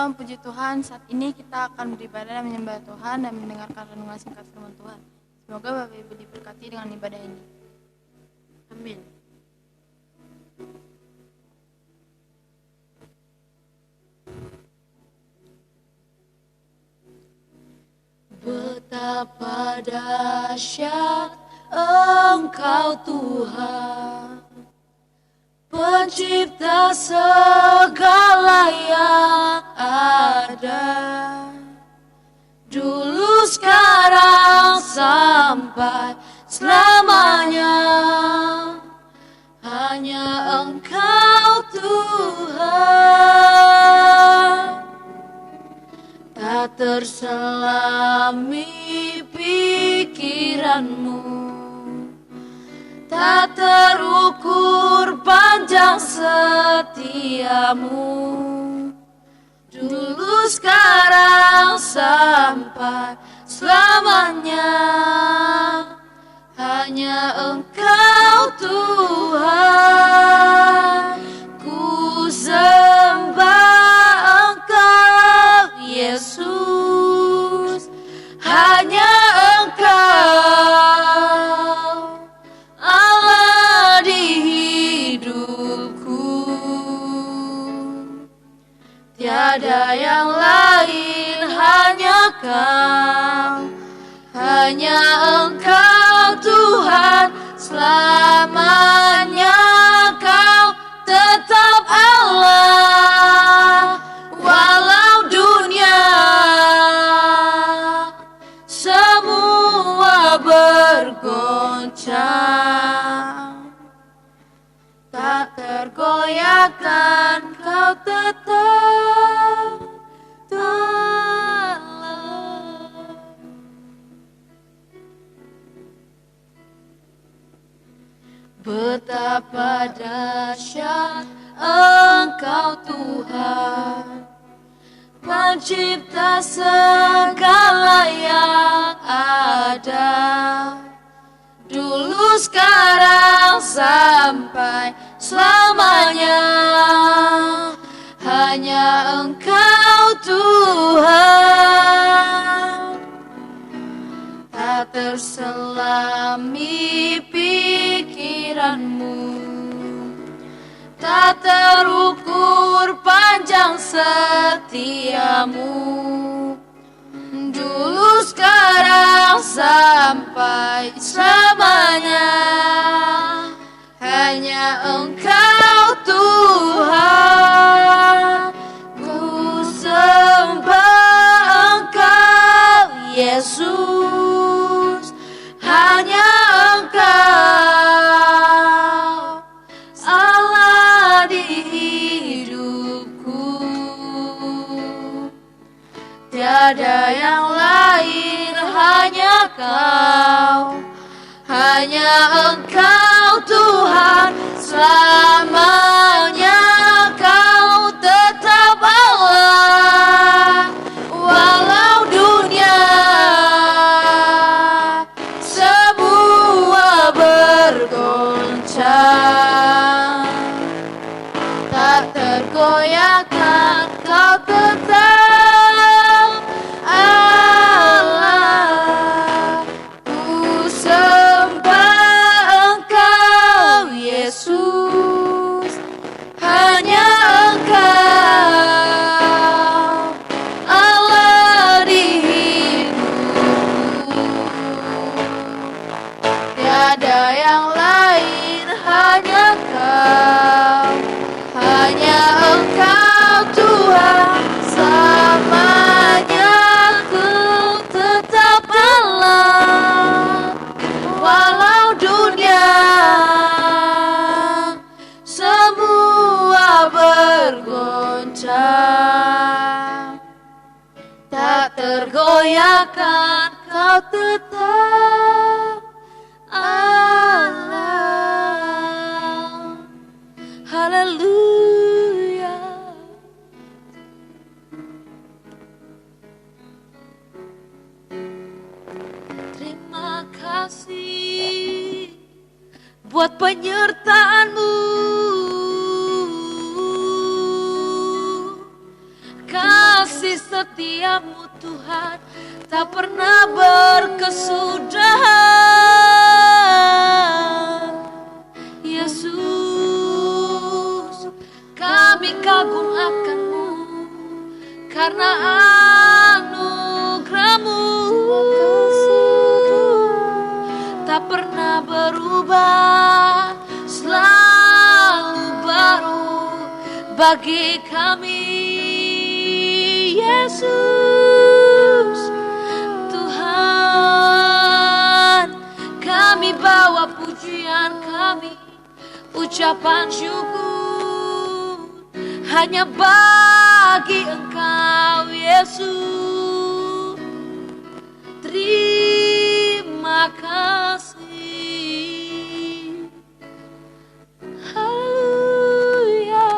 Shalom, puji Tuhan. Saat ini kita akan beribadah dan menyembah Tuhan dan mendengarkan renungan singkat firman Tuhan. Semoga Bapak Ibu diberkati dengan ibadah ini. Amin. Betapa dahsyat Engkau Tuhan, Pencipta segala yang ada, dulu, sekarang, sampai selamanya. Hanya Engkau Tuhan, tak terselami pikiranmu, tak terukur panjang setiamu, dulu, sekarang, sampai selamanya. Hanya Engkau Tuhan, ku sembah Engkau Yesus. Hanya Engkau Allah di hidupku, tiada yang lain, hanya Kau, hanya Engkau Tuhan, selamanya Kau tetap Allah. Walau dunia semua bergoncang, tak tergoyahkan, Kau tetap Allah. Betapa dahsyat Engkau Tuhan, Pencipta segala yang ada, dulu, sekarang, sampai selamanya. Hanya Engkau Tuhan, tak terselami pikiranmu, tak terukur panjang setiamu, dulu, sekarang, sampai selamanya. Hanya Engkau Tuhan, ku sembah Engkau Yesus. Hanya Engkau Allah di hidupku, tiada yang lain, hanya Kau, hanya Engkau Tuhan, selamanya Kau tetap Allah. Walau dunia semua bergoncang, tak tergoyahkan, Kau tetap Allah. Ku sembah Engkau Yesus. Hanya Engkau Allah di hidupku, tiada yang lain, hanya Kau, hanya Engkau Tuhan, selamanya Ku tetap Allah. Walau dunia semua bergoncang, tak tergoyahkan, Kau tetap Allah. Haleluya. Terima kasih buat penyertaan-Mu. Kau kasih setiamu Tuhan tak pernah berkesudahan. Yesus, kami kagum akan-Mu karena anugerah-Mu tak pernah berubah, selalu baru bagi kami. Yesus, Tuhan, kami bawa pujian kami, ucapan syukur hanya bagi Engkau Yesus. Terima kasih. Haleluya.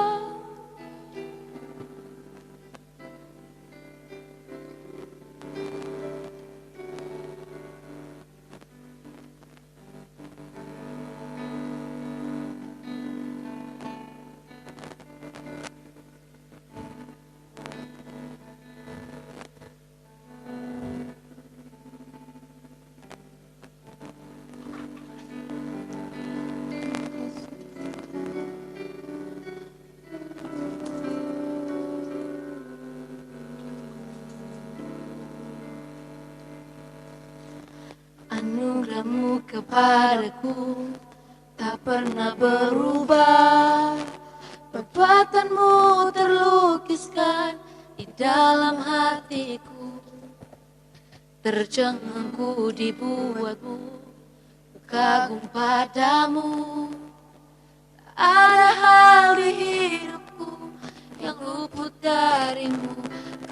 Anugerah-Mu kepadaku tak pernah berubah, perbuatan-Mu terlukiskan di dalam hatiku. Tercengangku dibuat-Mu, kagum padamu. Tak ada hal di hidupku yang luput dari-Mu.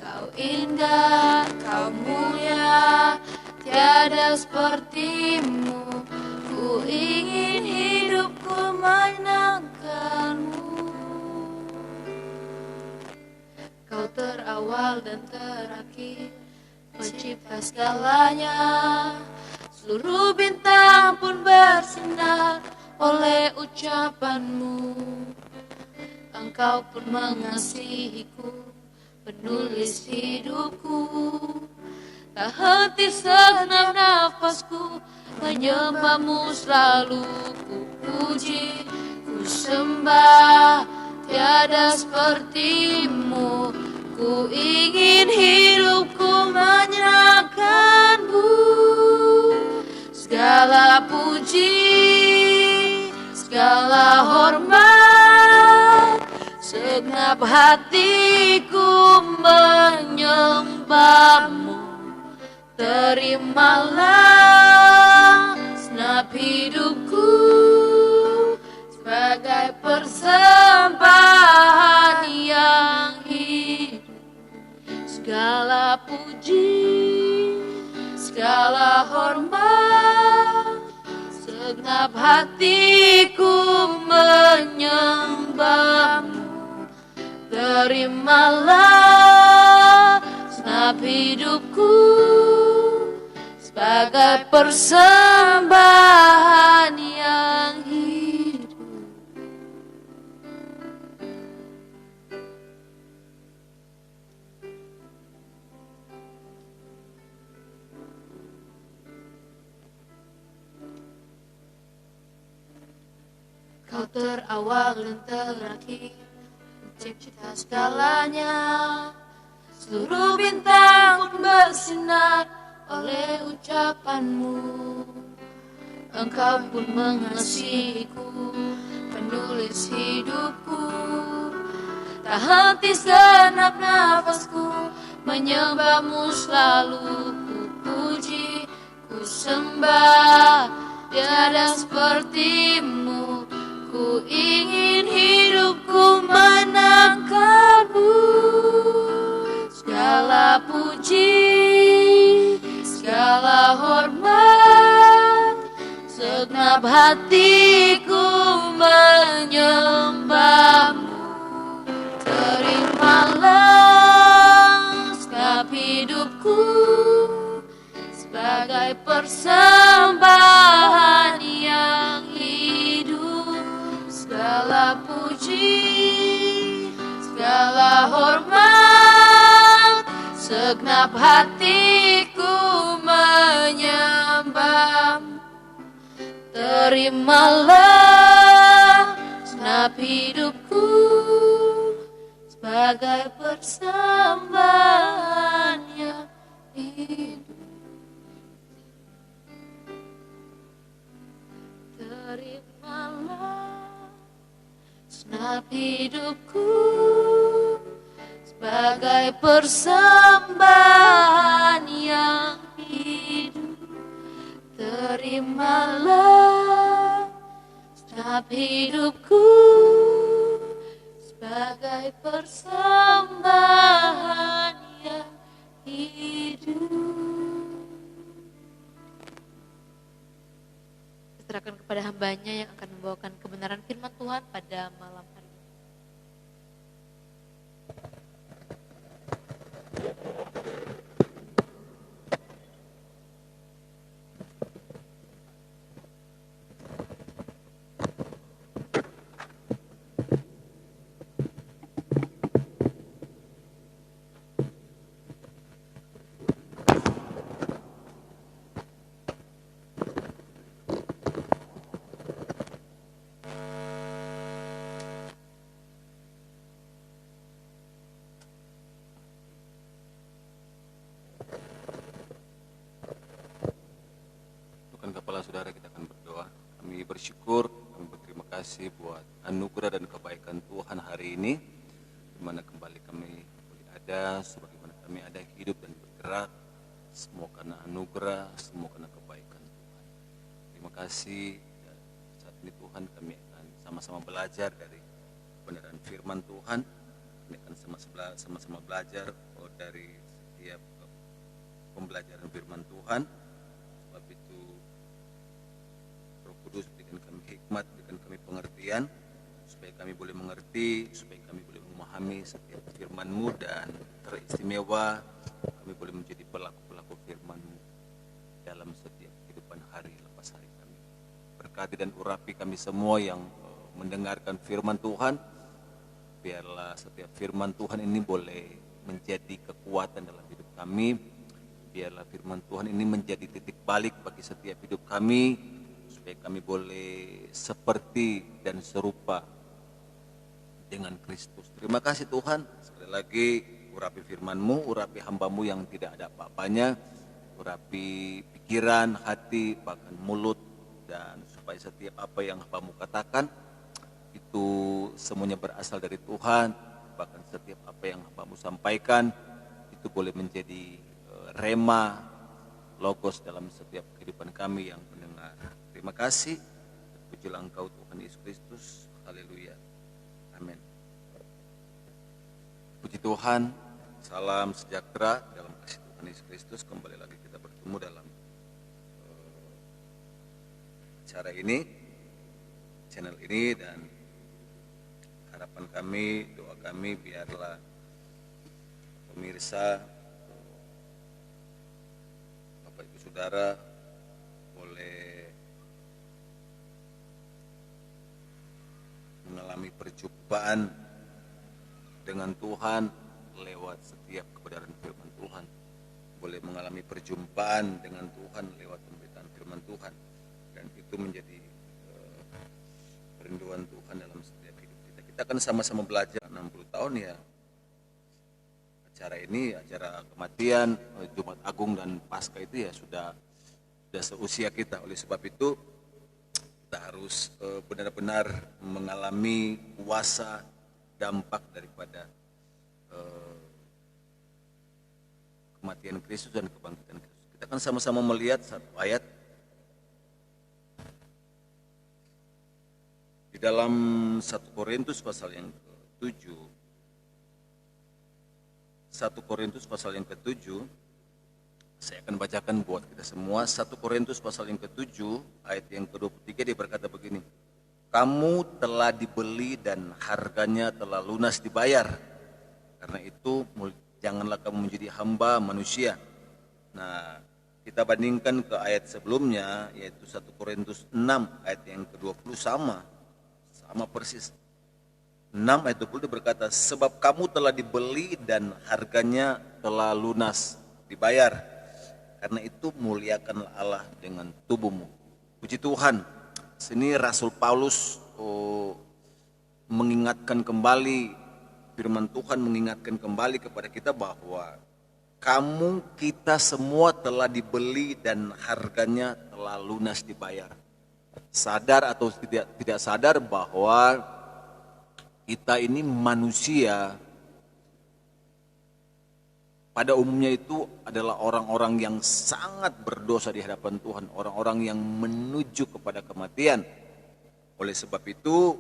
Kau indah, Kau mulia, tiada seperti-Mu. Ku ingin hidupku menyenangkan-Mu. Kau terawal dan terakhir, pencipta segalanya. Seluruh bintang pun bersinar oleh ucapan-Mu. Engkau pun mengasihiku, penulis hidupku. Tak henti segenap nafasku, menyembah-Mu selalu ku puji, ku sembah, tiada seperti-Mu. Ku ingin hidupku menyenangkan-Mu. Segala puji, segala hormat, segenap hatiku menyembah-Mu. Terimalah segenap hidupku sebagai persembahan yang hidup. Segala puji, segala hormat, segenap hatiku menyembah-Mu. Terimalah segenap hidupku sebagai persembahan yang hidup. Kau terawal dan terakhir, pencipta segalanya. Seluruh bintang pun bersinar oleh ucapan-Mu. Engkau pun mengasihiku, penulis hidupku. Tak henti segenap nafasku, menyembah-Mu selalu ku puji, ku sembah, tiada seperti-Mu. Ku ingin hidupku menangkan-Mu. Segala puji, segala hormat, segenap hatiku menyembah-Mu. Terimalah segenap hidupku sebagai persembahan yang hidup. Segala puji, segala hormat, segenap hatiku menyembah. Terimalah segenap hidupku sebagai persembahan yang hidup. Terimalah segenap hidupku sebagai persembahan yang hidup. Terimalah segenap hidupku sebagai persembahan yang hidup. Serahkan kepada hambanya yang akan membawakan kebenaran firman Tuhan pada malam hari ini. Kepala saudara, kita akan berdoa. Kami bersyukur, kami berterima kasih buat anugerah dan kebaikan Tuhan hari ini, di mana kembali kami boleh ada, sebagaimana kami ada hidup dan bergerak, semua karena anugerah, semua karena kebaikan Tuhan. Terima kasih. Dan saat ini Tuhan, kami akan sama-sama belajar dari kebenaran firman Tuhan. Kami akan sama-sama belajar dari setiap pembelajaran firman Tuhan. Sebab itu Roh Kudus berikan kami hikmat, berikan kami pengertian, supaya kami boleh mengerti, supaya kami boleh memahami setiap firman-Mu, dan teristimewa kami boleh menjadi pelaku-pelaku firman-Mu dalam setiap kehidupan hari lepas hari kami. Berkati dan urapi kami semua yang mendengarkan firman Tuhan. Biarlah setiap firman Tuhan ini boleh menjadi kekuatan dalam hidup kami. Biarlah firman Tuhan ini menjadi titik balik bagi setiap hidup kami, supaya kami boleh seperti dan serupa dengan Kristus. Terima kasih Tuhan. Sekali lagi, urapi firman-Mu, urapi hamba-Mu yang tidak ada apa-apanya, urapi pikiran, hati, bahkan mulut, dan supaya setiap apa yang hamba-Mu katakan itu semuanya berasal dari Tuhan. Bahkan setiap apa yang hamba-Mu sampaikan itu boleh menjadi rema, logos dalam setiap kehidupan kami yang mendengar. Terima kasih. Pujilah Engkau Tuhan Yesus Kristus. Haleluya. Amin. Puji Tuhan. Salam sejahtera dalam kasih Tuhan Yesus Kristus. Kembali lagi kita bertemu dalam acara ini, channel ini, dan harapan kami, doa kami biarlah pemirsa, Bapak Ibu Saudara boleh mengalami perjumpaan dengan Tuhan lewat setiap kebenaran firman Tuhan. Boleh mengalami perjumpaan dengan Tuhan lewat pemberitaan firman Tuhan. Dan itu menjadi kerinduan Tuhan dalam setiap hidup kita. Kita akan sama-sama belajar 60 tahun ya. Acara ini, acara kematian, Jumat Agung dan Paskah itu ya sudah seusia kita. Oleh sebab itu kita harus benar-benar mengalami kuasa dampak daripada kematian Kristus dan kebangkitan Kristus. Kita akan sama-sama melihat satu ayat di dalam 1 Korintus pasal yang ke-7. 1 Korintus pasal yang ke-7. Saya akan bacakan buat kita semua. 1 Korintus pasal yang ke-7 ayat yang ke-23, dia berkata begini. Kamu telah dibeli dan harganya telah lunas dibayar. Karena itu janganlah kamu menjadi hamba manusia. Nah, kita bandingkan ke ayat sebelumnya, yaitu 1 Korintus 6 ayat yang ke-20 sama persis. 6 ayat 20 berkata, sebab kamu telah dibeli dan harganya telah lunas dibayar. Karena itu muliakanlah Allah dengan tubuhmu. Puji Tuhan, sini Rasul Paulus mengingatkan kembali, firman Tuhan mengingatkan kembali kepada kita bahwa kita semua telah dibeli dan harganya telah lunas dibayar. Sadar atau tidak sadar bahwa kita ini manusia pada umumnya itu adalah orang-orang yang sangat berdosa di hadapan Tuhan, orang-orang yang menuju kepada kematian. Oleh sebab itu,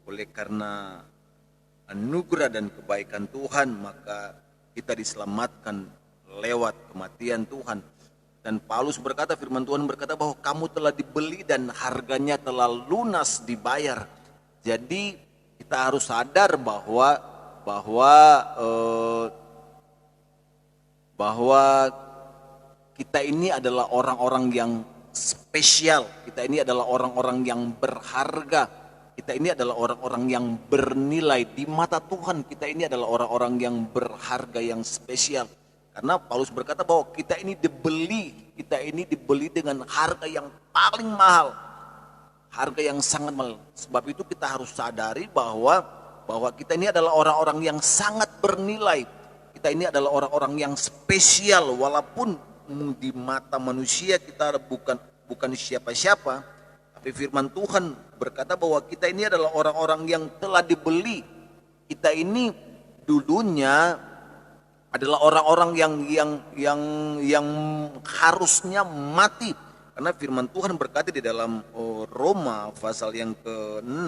oleh karena anugerah dan kebaikan Tuhan, maka kita diselamatkan lewat kematian Tuhan. Dan Paulus berkata, firman Tuhan berkata bahwa kamu telah dibeli dan harganya telah lunas dibayar. Jadi kita harus sadar bahwa kita ini adalah orang-orang yang spesial, kita ini adalah orang-orang yang berharga, kita ini adalah orang-orang yang bernilai di mata Tuhan. Kita ini adalah orang-orang yang berharga, yang spesial. Karena Paulus berkata bahwa kita ini dibeli dengan harga yang paling mahal, harga yang sangat mahal. Sebab itu kita harus sadari bahwa kita ini adalah orang-orang yang sangat bernilai. Kita ini adalah orang-orang yang spesial, walaupun di mata manusia kita bukan siapa-siapa, tapi firman Tuhan berkata bahwa kita ini adalah orang-orang yang telah dibeli. Kita ini dulunya adalah orang-orang yang harusnya mati. Karena firman Tuhan berkata di dalam Roma pasal yang ke-6,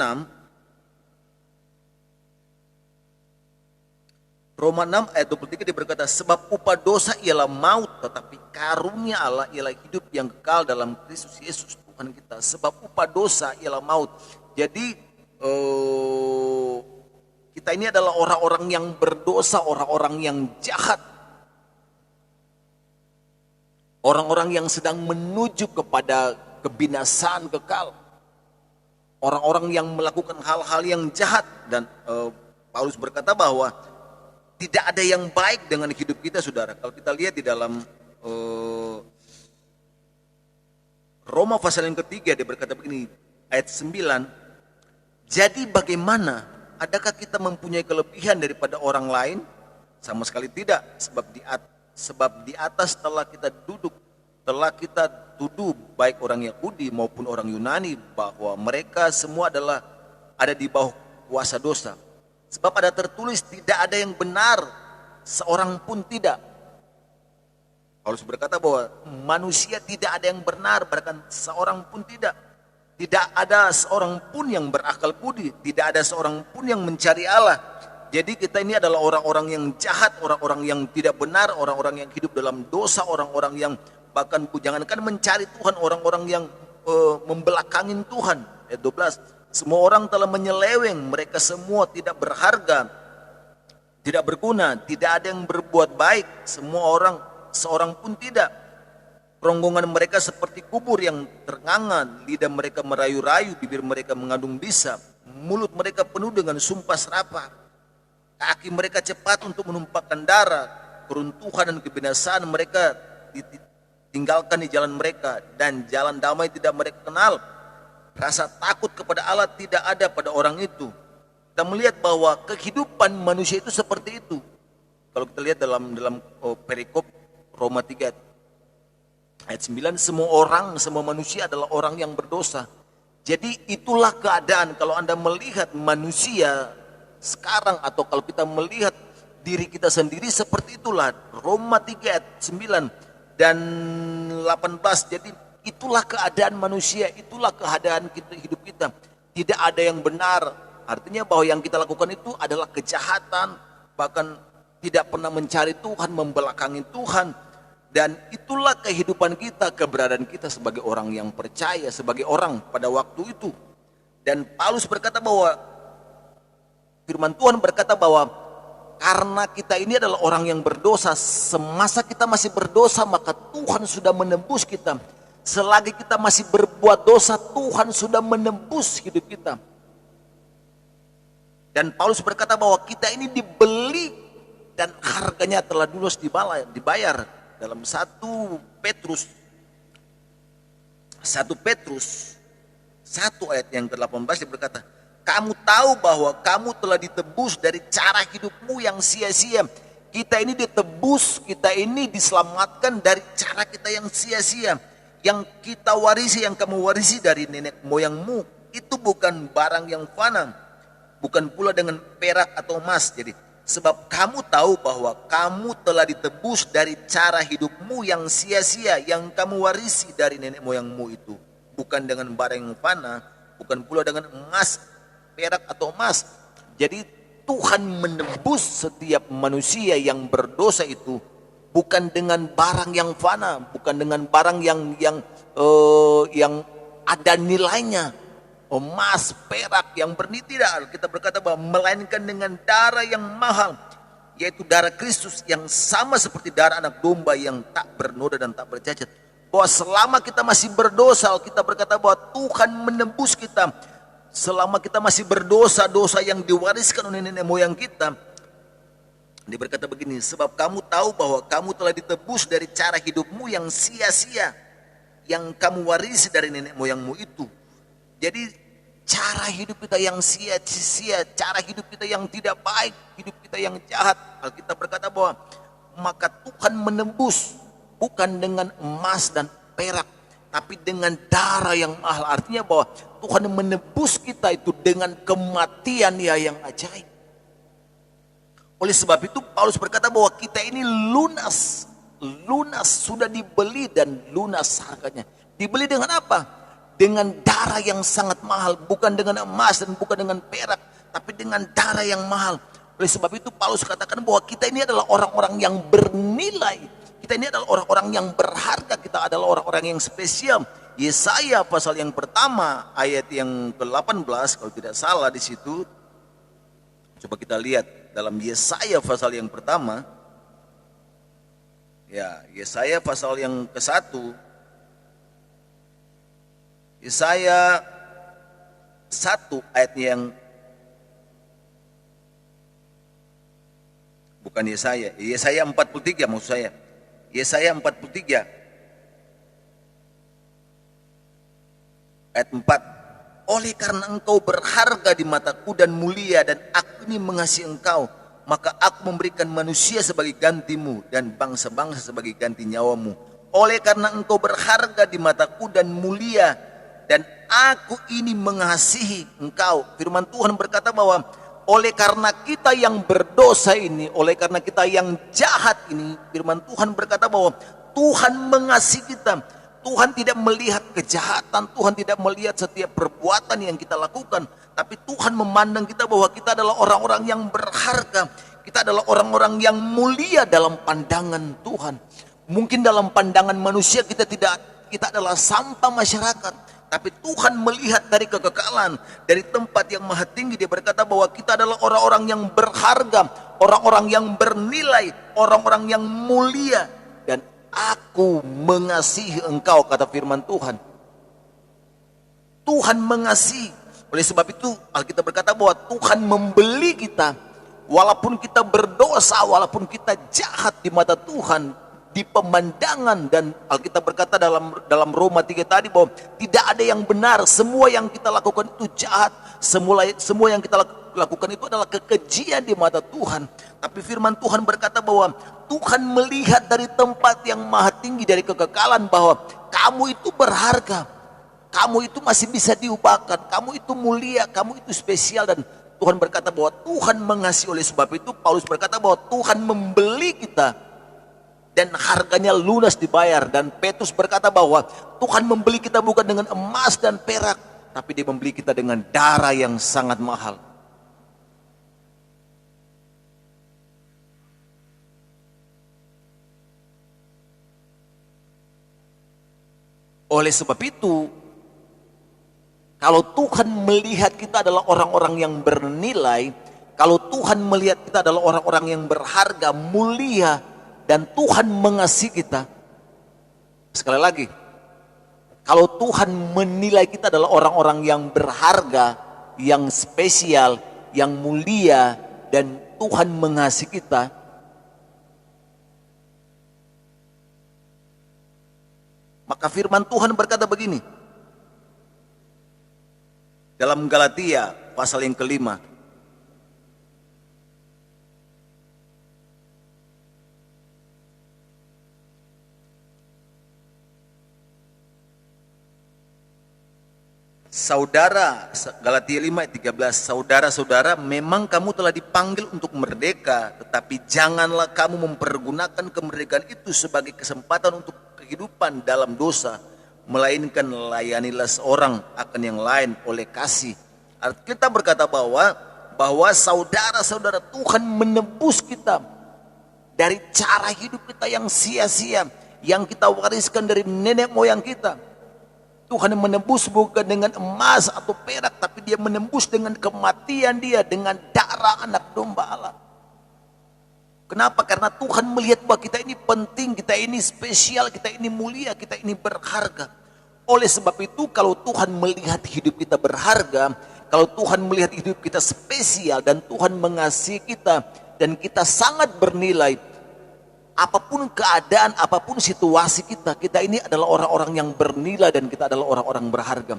Roma 6 ayat 23 dia berkata, sebab upah dosa ialah maut, tetapi karunia Allah ialah hidup yang kekal dalam Kristus Yesus Tuhan kita. Sebab upah dosa ialah maut. Jadi kita ini adalah orang-orang yang berdosa, orang-orang yang jahat, orang-orang yang sedang menuju kepada kebinasaan kekal, orang-orang yang melakukan hal-hal yang jahat. Dan Paulus berkata bahwa tidak ada yang baik dengan hidup kita, saudara. Kalau kita lihat di dalam Roma pasal yang ketiga, dia berkata begini, ayat 9, jadi bagaimana? Adakah kita mempunyai kelebihan daripada orang lain? Sama sekali tidak, sebab di atas telah kita tuduh baik orang Yahudi maupun orang Yunani bahwa mereka semua ada di bawah kuasa dosa. Sebab ada tertulis, tidak ada yang benar, seorang pun tidak. Paulus berkata bahwa manusia tidak ada yang benar, bahkan seorang pun tidak. Tidak ada seorang pun yang berakal budi, tidak ada seorang pun yang mencari Allah. Jadi kita ini adalah orang-orang yang jahat, orang-orang yang tidak benar, orang-orang yang hidup dalam dosa, orang-orang yang bahkan jangankan mencari Tuhan, orang-orang yang membelakangin Tuhan. Ayat 12, semua orang telah menyeleweng, mereka semua tidak berharga, tidak berguna, tidak ada yang berbuat baik, seorang pun tidak. Ronggongan mereka seperti kubur yang ternganga, lidah mereka merayu-rayu, bibir mereka mengandung bisa, mulut mereka penuh dengan sumpah serapah, kaki mereka cepat untuk menumpahkan darah, keruntuhan dan kebinasaan mereka ditinggalkan di jalan mereka, dan jalan damai tidak mereka kenal. Rasa takut kepada Allah tidak ada pada orang itu. Kita melihat bahwa kehidupan manusia itu seperti itu. Kalau kita lihat dalam perikop Roma 3 ayat 9, semua manusia adalah orang yang berdosa. Jadi itulah keadaan kalau Anda melihat manusia sekarang, atau kalau kita melihat diri kita sendiri, seperti itulah. Roma 3 ayat 9 dan 18. Jadi itulah keadaan manusia, itulah keadaan hidup kita. Tidak ada yang benar. Artinya bahwa yang kita lakukan itu adalah kejahatan, bahkan tidak pernah mencari Tuhan, membelakangi Tuhan. Dan itulah kehidupan kita, keberadaan kita sebagai orang yang percaya, sebagai orang pada waktu itu. Dan Paulus berkata bahwa, firman Tuhan berkata bahwa karena kita ini adalah orang yang berdosa, semasa kita masih berdosa maka Tuhan sudah menebus kita. Selagi kita masih berbuat dosa, Tuhan sudah menebus hidup kita. Dan Paulus berkata bahwa kita ini dibeli dan harganya telah lunas dibayar. Dalam 1 Petrus 1 ayat yang ke-18 dia berkata, kamu tahu bahwa kamu telah ditebus dari cara hidupmu yang sia-sia. Kita ini ditebus, kita ini diselamatkan dari cara kita yang sia-sia. Yang kita warisi, yang kamu warisi dari nenek moyangmu, itu bukan barang yang fana, bukan pula dengan perak atau emas. Jadi, sebab kamu tahu bahwa kamu telah ditebus dari cara hidupmu yang sia-sia, yang kamu warisi dari nenek moyangmu itu. Bukan dengan barang yang fana, bukan pula dengan emas, perak atau emas. Jadi Tuhan menebus setiap manusia yang berdosa itu bukan dengan barang yang fana, bukan dengan barang yang ada nilainya, emas, perak yang bernilai, tidak. Kita berkata bahwa melainkan dengan darah yang mahal, yaitu darah Kristus yang sama seperti darah anak domba yang tak bernoda dan tak bercacat. Bahwa selama kita masih berdosa, kita berkata bahwa Tuhan menebus kita. Selama kita masih berdosa, dosa yang diwariskan oleh nenek moyang kita, dia berkata begini, sebab kamu tahu bahwa kamu telah ditebus dari cara hidupmu yang sia-sia, yang kamu warisi dari nenek moyangmu itu. Jadi cara hidup kita yang sia-sia, cara hidup kita yang tidak baik, hidup kita yang jahat, Alkitab berkata bahwa maka Tuhan menebus bukan dengan emas dan perak, tapi dengan darah yang mahal. Artinya bahwa Tuhan menebus kita itu dengan kematian yang ajaib. Oleh sebab itu Paulus berkata bahwa kita ini lunas, sudah dibeli dan lunas harganya. Dibeli dengan apa? Dengan darah yang sangat mahal, bukan dengan emas dan bukan dengan perak, tapi dengan darah yang mahal. Oleh sebab itu Paulus katakan bahwa kita ini adalah orang-orang yang bernilai. Kita ini adalah orang-orang yang berharga, kita adalah orang-orang yang spesial. Yesaya pasal yang pertama ayat yang ke-18 kalau tidak salah di situ. Coba kita lihat dalam Yesaya pasal yang pertama. Ya, Yesaya pasal yang ke-1. Yesaya 1 ayat yang bukan Yesaya 43 maksud saya. Yesaya 43 ayat 4. Oleh karena engkau berharga di mataku dan mulia, dan aku ini mengasihi engkau, maka aku memberikan manusia sebagai gantimu dan bangsa-bangsa sebagai ganti nyawamu. Oleh karena engkau berharga di mataku dan mulia, dan aku ini mengasihi engkau. Firman Tuhan berkata bahwa oleh karena kita yang berdosa ini, oleh karena kita yang jahat ini, firman Tuhan berkata bahwa Tuhan mengasihi kita. Tuhan tidak melihat kejahatan, Tuhan tidak melihat setiap perbuatan yang kita lakukan, tapi Tuhan memandang kita bahwa kita adalah orang-orang yang berharga, kita adalah orang-orang yang mulia dalam pandangan Tuhan. Mungkin dalam pandangan manusia kita adalah sampah masyarakat, tapi Tuhan melihat dari kekekalan, dari tempat yang maha tinggi. Dia berkata bahwa kita adalah orang-orang yang berharga, orang-orang yang bernilai, orang-orang yang mulia. Dan aku mengasihi engkau, kata firman Tuhan. Tuhan mengasihi. Oleh sebab itu Alkitab berkata bahwa Tuhan membeli kita. Walaupun kita berdosa, walaupun kita jahat di mata Tuhan, di pemandangan, dan Alkitab berkata dalam Roma 3 tadi bahwa tidak ada yang benar, semua yang kita lakukan itu jahat, semua yang kita lakukan itu adalah kekejian di mata Tuhan. Tapi firman Tuhan berkata bahwa Tuhan melihat dari tempat yang maha tinggi, dari kekekalan, bahwa kamu itu berharga, kamu itu masih bisa diubahkan, kamu itu mulia, kamu itu spesial. Dan Tuhan berkata bahwa Tuhan mengasihi. Oleh sebab itu Paulus berkata bahwa Tuhan membeli kita dan harganya lunas dibayar. Dan Petrus berkata bahwa Tuhan membeli kita bukan dengan emas dan perak, tapi dia membeli kita dengan darah yang sangat mahal. Oleh sebab itu, kalau Tuhan melihat kita adalah orang-orang yang bernilai, kalau Tuhan melihat kita adalah orang-orang yang berharga, mulia, dan Tuhan mengasihi kita. Sekali lagi, kalau Tuhan menilai kita adalah orang-orang yang berharga, yang spesial, yang mulia dan Tuhan mengasihi kita, maka firman Tuhan berkata begini dalam Galatia pasal yang kelima. Saudara, Galatia 5 ayat 13, saudara-saudara, memang kamu telah dipanggil untuk merdeka, tetapi janganlah kamu mempergunakan kemerdekaan itu sebagai kesempatan untuk kehidupan dalam dosa, melainkan layanilah seorang akan yang lain oleh kasih. Kita berkata bahwa saudara-saudara, Tuhan menebus kita dari cara hidup kita yang sia-sia, yang kita wariskan dari nenek moyang kita. Tuhan menebus bukan dengan emas atau perak, tapi dia menebus dengan kematian dia, dengan darah anak domba Allah. Kenapa? Karena Tuhan melihat bahwa kita ini penting, kita ini spesial, kita ini mulia, kita ini berharga. Oleh sebab itu, kalau Tuhan melihat hidup kita berharga, kalau Tuhan melihat hidup kita spesial, dan Tuhan mengasihi kita, dan kita sangat bernilai, apapun keadaan, apapun situasi kita, kita ini adalah orang-orang yang bernilai dan kita adalah orang-orang berharga.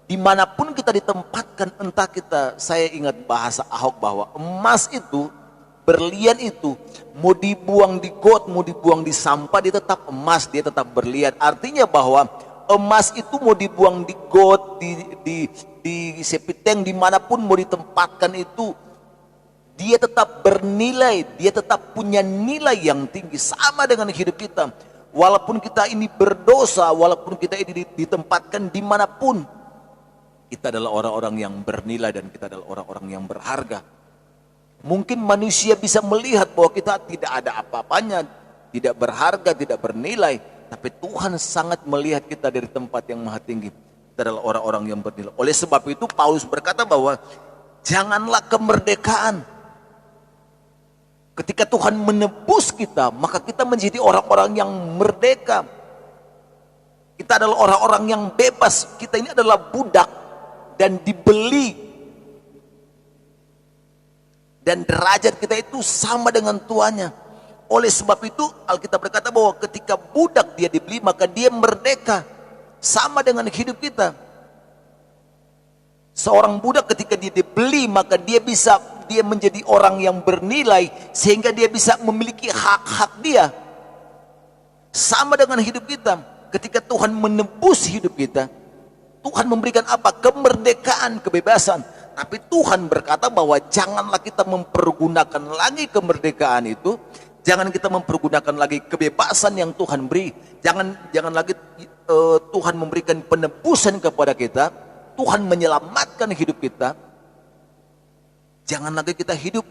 Dimanapun kita ditempatkan, entah kita, saya ingat bahasa Ahok bahwa emas itu, berlian itu, mau dibuang di got, mau dibuang di sampah, dia tetap emas, dia tetap berlian. Artinya bahwa emas itu mau dibuang di got, di sepiteng, dimanapun mau ditempatkan itu, dia tetap bernilai, dia tetap punya nilai yang tinggi. Sama dengan hidup kita. Walaupun kita ini berdosa, walaupun kita ini ditempatkan dimanapun, kita adalah orang-orang yang bernilai dan kita adalah orang-orang yang berharga. Mungkin manusia bisa melihat bahwa kita tidak ada apa-apanya, tidak berharga, tidak bernilai. Tapi Tuhan sangat melihat kita dari tempat yang maha tinggi. Kita adalah orang-orang yang bernilai. Oleh sebab itu Paulus berkata bahwa janganlah kemerdekaan. Ketika Tuhan menebus kita, maka kita menjadi orang-orang yang merdeka. Kita adalah orang-orang yang bebas. Kita ini adalah budak dan dibeli. Dan derajat kita itu sama dengan tuannya. Oleh sebab itu Alkitab berkata bahwa ketika budak dia dibeli, maka dia merdeka. Sama dengan hidup kita. Seorang budak ketika dia dibeli, maka dia menjadi orang yang bernilai, sehingga dia bisa memiliki hak-hak dia. Sama dengan hidup kita. Ketika Tuhan menebus hidup kita, Tuhan memberikan apa? Kemerdekaan, kebebasan. Tapi Tuhan berkata bahwa janganlah kita mempergunakan lagi kemerdekaan itu. Jangan kita mempergunakan lagi kebebasan yang Tuhan beri. Jangan lagi Tuhan memberikan penebusan kepada kita. Tuhan menyelamatkan hidup kita. Jangan lagi kita hidup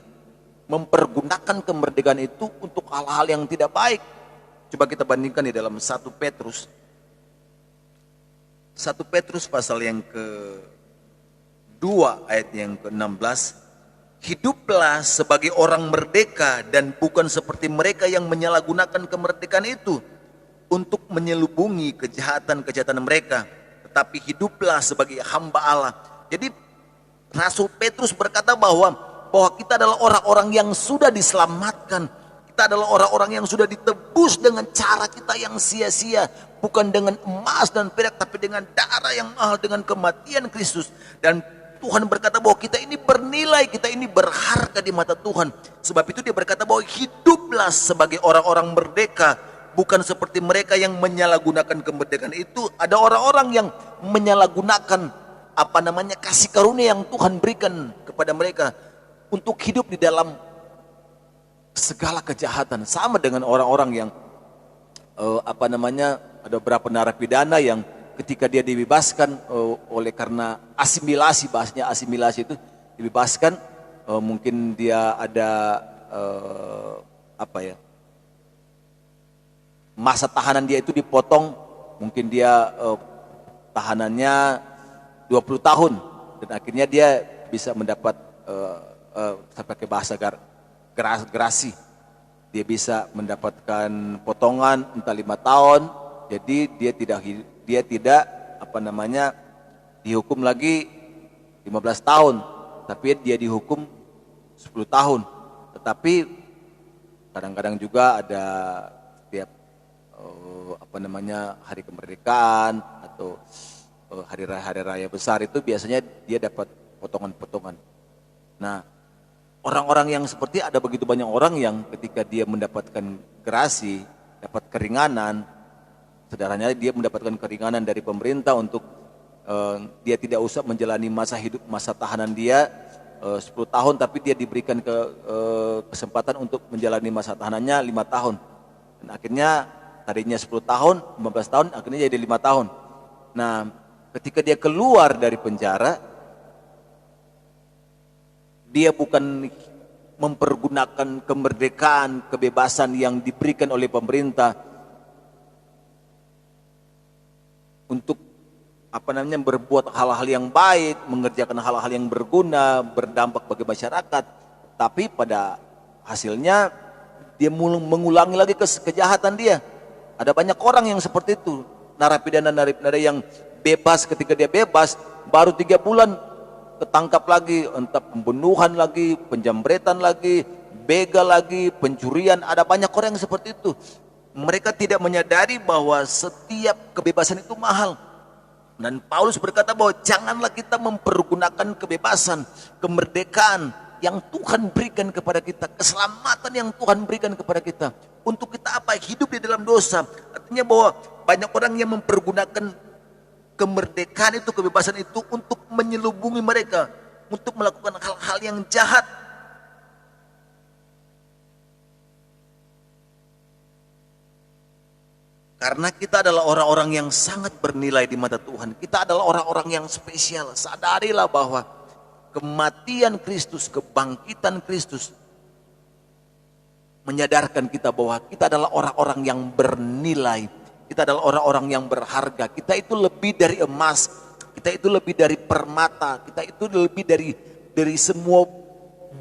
mempergunakan kemerdekaan itu untuk hal-hal yang tidak baik. Coba kita bandingkan di dalam 1 Petrus. 1 Petrus pasal yang ke-2 ayat yang ke-16. Hiduplah sebagai orang merdeka dan bukan seperti mereka yang menyalahgunakan kemerdekaan itu untuk menyelubungi kejahatan-kejahatan mereka. Tetapi hiduplah sebagai hamba Allah. Jadi Rasul Petrus berkata bahwa kita adalah orang-orang yang sudah diselamatkan. Kita adalah orang-orang yang sudah ditebus dengan cara kita yang sia-sia. Bukan dengan emas dan perak, tapi dengan darah yang mahal, dengan kematian Kristus. Dan Tuhan berkata bahwa kita ini bernilai, kita ini berharga di mata Tuhan. Sebab itu dia berkata bahwa hiduplah sebagai orang-orang merdeka. Bukan seperti mereka yang menyalahgunakan kemerdekaan itu. Ada orang-orang yang menyalahgunakan kasih karunia yang Tuhan berikan kepada mereka untuk hidup di dalam segala kejahatan. Sama dengan orang-orang yang ada beberapa narapidana yang ketika dia dibebaskan oleh karena asimilasi, bahasanya asimilasi itu dibebaskan, mungkin dia ada masa tahanan dia itu dipotong, mungkin dia tahanannya 20 tahun dan akhirnya dia bisa mendapat saya pakai bahasa gerasi, dia bisa mendapatkan potongan entah 5 tahun, jadi dia tidak dihukum lagi 15 tahun, tapi dia dihukum 10 tahun. Tetapi kadang-kadang juga ada setiap hari kemerdekaan atau hari raya besar itu biasanya dia dapat potongan-potongan. Nah, orang-orang yang seperti ada begitu banyak orang yang ketika dia mendapatkan gerasi, dapat keringanan, saudaranya dia mendapatkan keringanan dari pemerintah untuk dia tidak usah menjalani masa tahanan dia 10 tahun, tapi dia diberikan kesempatan untuk menjalani masa tahanannya 5 tahun. Dan akhirnya tadinya 10 tahun, 15 tahun, akhirnya jadi 5 tahun. Nah, ketika dia keluar dari penjara, dia bukan mempergunakan kemerdekaan, kebebasan yang diberikan oleh pemerintah untuk berbuat hal-hal yang baik, mengerjakan hal-hal yang berguna, berdampak bagi masyarakat. Tapi pada hasilnya dia mengulangi lagi kejahatan dia. Ada banyak orang yang seperti itu, narapidana yang bebas, ketika dia bebas baru 3 bulan ketangkap lagi, entah pembunuhan lagi, penjamretan lagi, begal lagi, pencurian. Ada banyak orang yang seperti itu. Mereka tidak menyadari bahwa setiap kebebasan itu mahal. Dan Paulus berkata bahwa janganlah kita mempergunakan kebebasan, kemerdekaan yang Tuhan berikan kepada kita, keselamatan yang Tuhan berikan kepada kita, untuk kita hidup di dalam dosa. Artinya bahwa banyak orang yang mempergunakan kemerdekaan itu, kebebasan itu untuk menyelubungi mereka, untuk melakukan hal-hal yang jahat. Karena kita adalah orang-orang yang sangat bernilai di mata Tuhan. Kita adalah orang-orang yang spesial. Sadarilah bahwa kematian Kristus, kebangkitan Kristus menyadarkan kita bahwa kita adalah orang-orang yang bernilai. Kita adalah orang-orang yang berharga. Kita itu lebih dari emas. Kita itu lebih dari permata. Kita itu lebih dari semua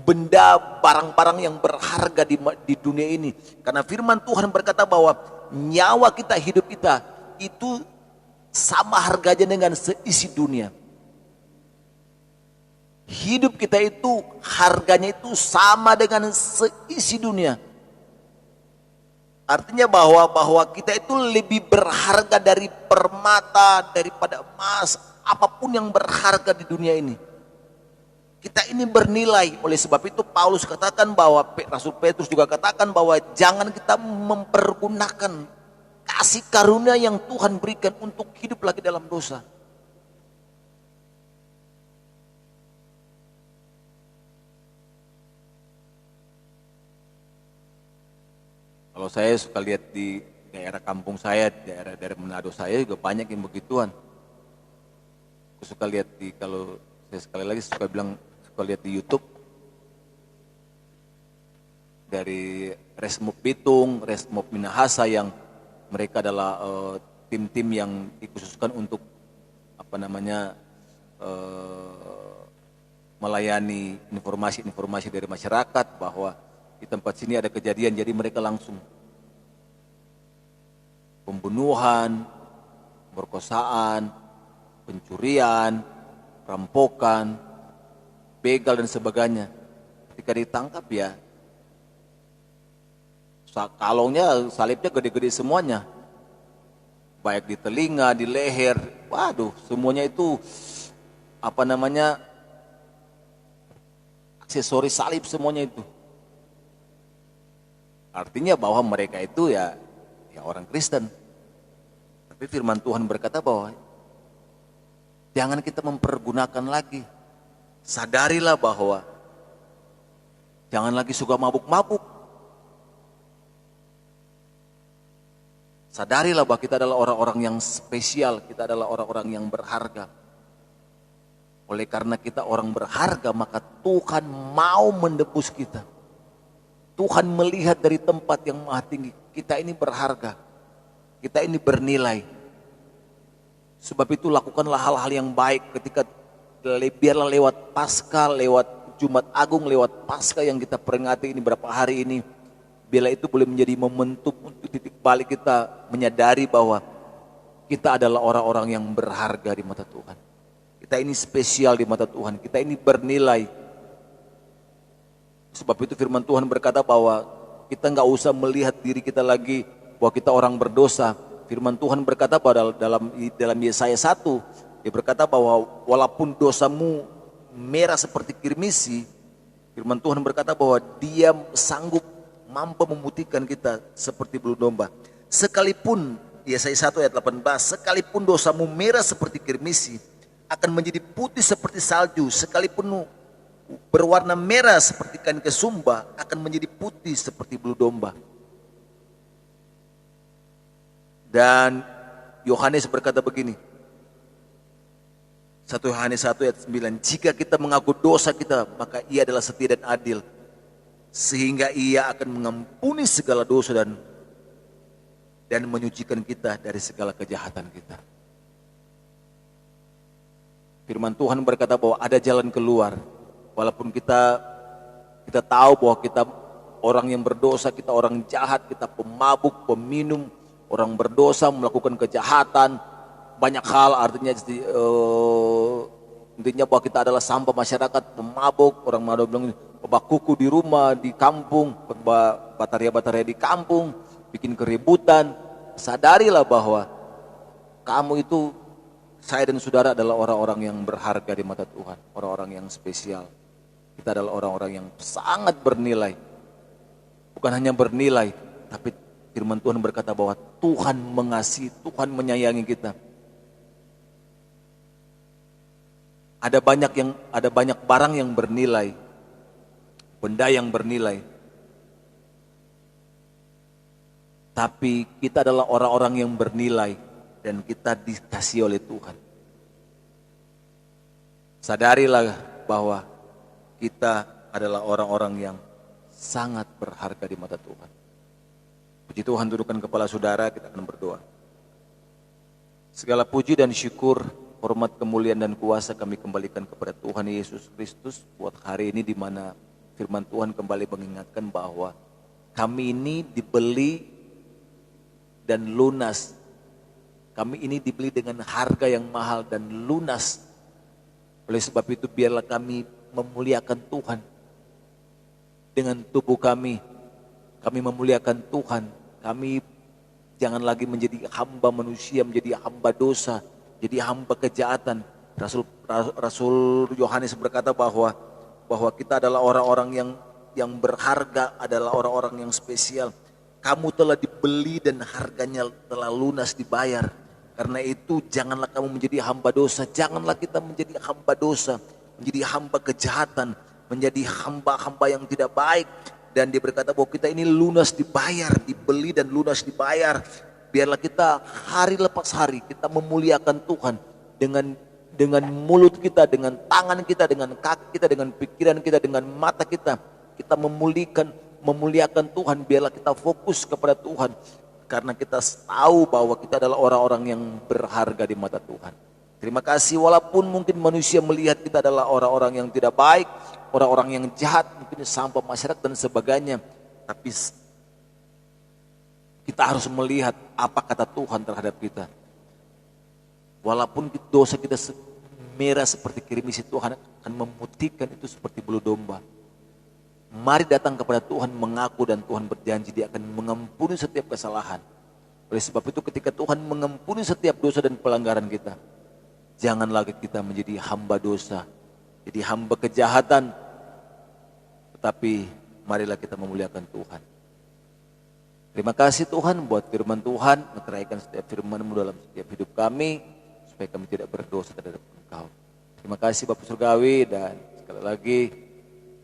benda, barang-barang yang berharga di dunia ini. Karena firman Tuhan berkata bahwa nyawa kita, hidup kita itu sama harganya dengan seisi dunia. Hidup kita itu harganya itu sama dengan seisi dunia. Artinya bahwa kita itu lebih berharga dari permata, daripada emas, apapun yang berharga di dunia ini. Kita ini bernilai. Oleh sebab itu Paulus katakan bahwa, Rasul Petrus juga katakan bahwa jangan kita mempergunakan kasih karunia yang Tuhan berikan untuk hidup lagi dalam dosa. Kalau saya suka lihat di daerah kampung saya, daerah Manado saya juga banyak yang begituan. Aku suka lihat kalau saya sekali lagi suka lihat di YouTube dari Resmob Bitung, Resmob Minahasa, yang mereka adalah tim-tim yang dikhususkan untuk melayani informasi dari masyarakat bahwa di tempat sini ada kejadian, jadi mereka langsung pembunuhan, perkosaan, pencurian, rampokan, begal dan sebagainya. Ketika ditangkap ya, kalungnya, salibnya gede-gede semuanya, baik di telinga, di leher, waduh, semuanya itu aksesoris salib semuanya itu. Artinya bahwa mereka itu ya orang Kristen. Tapi firman Tuhan berkata bahwa jangan kita mempergunakan lagi. Sadarilah bahwa jangan lagi suka mabuk-mabuk. Sadarilah bahwa kita adalah orang-orang yang spesial, kita adalah orang-orang yang berharga. Oleh karena kita orang berharga, maka Tuhan mau menebus kita. Tuhan melihat dari tempat yang maha tinggi, kita ini berharga, kita ini bernilai. Sebab itu lakukanlah hal-hal yang baik ketika biarlah lewat Paskah, lewat Jumat Agung, lewat Paskah yang kita peringati ini berapa hari ini, biarlah itu boleh menjadi momentum untuk titik balik kita menyadari bahwa kita adalah orang-orang yang berharga di mata Tuhan. Kita ini spesial di mata Tuhan, kita ini bernilai. Sebab itu firman Tuhan berkata bahwa kita nggak usah melihat diri kita lagi bahwa kita orang berdosa. Firman Tuhan berkata bahwa dalam Yesaya 1, dia berkata bahwa walaupun dosamu merah seperti kirmisi, firman Tuhan berkata bahwa dia sanggup mampu memutihkan kita seperti bulu domba. Sekalipun, Yesaya 1 ayat 18, sekalipun dosamu merah seperti kirmisi, akan menjadi putih seperti salju. Sekalipun berwarna merah seperti kain kesumba, akan menjadi putih seperti bulu domba. Dan Yohanes berkata begini, 1 Yohanes 1 ayat 9, jika kita mengaku dosa kita, maka ia adalah setia dan adil, sehingga ia akan mengampuni segala dosa dan menyucikan kita dari segala kejahatan kita. Firman Tuhan berkata bahwa ada jalan keluar. Walaupun kita tahu bahwa kita orang yang berdosa, kita orang jahat, kita pemabuk, peminum, orang berdosa melakukan kejahatan, banyak hal, intinya bahwa kita adalah sampah masyarakat, pemabuk, orang Manado bilang pebakuku di rumah, di kampung, bataria-bataria di kampung, bikin keributan. Sadarilah bahwa kamu itu, saya dan saudara adalah orang-orang yang berharga di mata Tuhan, orang-orang yang spesial. Kita adalah orang-orang yang sangat bernilai. Bukan hanya bernilai, tapi firman Tuhan berkata bahwa Tuhan mengasihi, Tuhan menyayangi kita. Ada banyak barang yang bernilai, benda yang bernilai. Tapi kita adalah orang-orang yang bernilai dan kita dikasihi oleh Tuhan. Sadarilah bahwa kita adalah orang-orang yang sangat berharga di mata Tuhan. Puji Tuhan, dudukkan kepala saudara, kita akan berdoa. Segala puji dan syukur, hormat, kemuliaan dan kuasa kami kembalikan kepada Tuhan Yesus Kristus buat hari ini, di mana firman Tuhan kembali mengingatkan bahwa kami ini dibeli dan lunas. Kami ini dibeli dengan harga yang mahal dan lunas. Oleh sebab itu biarlah kami memuliakan Tuhan dengan tubuh kami. Kami memuliakan Tuhan. Kami jangan lagi menjadi hamba manusia, menjadi hamba dosa, jadi hamba kejahatan. Rasul Yohanes berkata bahwa kita adalah orang-orang yang berharga, adalah orang-orang yang spesial. Kamu telah dibeli dan harganya telah lunas dibayar. Karena itu janganlah kamu menjadi hamba dosa, janganlah kita menjadi hamba dosa, menjadi hamba kejahatan, menjadi hamba-hamba yang tidak baik. Dan dia berkata bahwa kita ini lunas dibayar, dibeli dan lunas dibayar. Biarlah kita hari lepas hari kita memuliakan Tuhan dengan mulut kita, dengan tangan kita, dengan kaki kita, dengan pikiran kita, dengan mata kita. Kita memuliakan Tuhan. Biarlah kita fokus kepada Tuhan, karena kita tahu bahwa kita adalah orang-orang yang berharga di mata Tuhan. Terima kasih, walaupun mungkin manusia melihat kita adalah orang-orang yang tidak baik, orang-orang yang jahat, mungkin sampah masyarakat dan sebagainya. Tapi kita harus melihat apa kata Tuhan terhadap kita. Walaupun dosa kita merah seperti kirmisi, Tuhan akan memutihkan itu seperti bulu domba. Mari datang kepada Tuhan mengaku, dan Tuhan berjanji dia akan mengampuni setiap kesalahan. Oleh sebab itu ketika Tuhan mengampuni setiap dosa dan pelanggaran kita, jangan lagi kita menjadi hamba dosa, jadi hamba kejahatan. Tetapi marilah kita memuliakan Tuhan. Terima kasih Tuhan buat firman Tuhan, meteraikan setiap firman-Mu dalam setiap hidup kami, supaya kami tidak berdosa terhadap Engkau. Terima kasih Bapak Surgawi, dan sekali lagi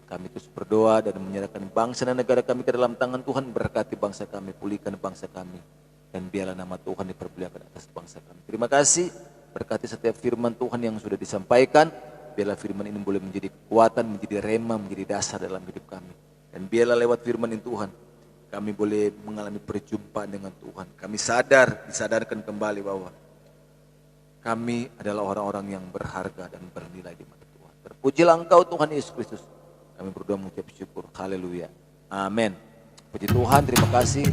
kami terus berdoa dan menyerahkan bangsa dan negara kami ke dalam tangan Tuhan. Berkati bangsa kami, pulihkan bangsa kami, dan biarlah nama Tuhan dipermuliakan atas bangsa kami. Terima kasih, berkati setiap firman Tuhan yang sudah disampaikan. Biarlah firman ini boleh menjadi kekuatan, menjadi rema, menjadi dasar dalam hidup kami. Dan biarlah lewat firman ini Tuhan, kami boleh mengalami perjumpaan dengan Tuhan. Kami disadarkan kembali bahwa kami adalah orang-orang yang berharga dan bernilai di mata Tuhan. Terpujilah Engkau Tuhan Yesus Kristus. Kami berdoa mengucap syukur. Haleluya. Amin. Puji Tuhan, terima kasih.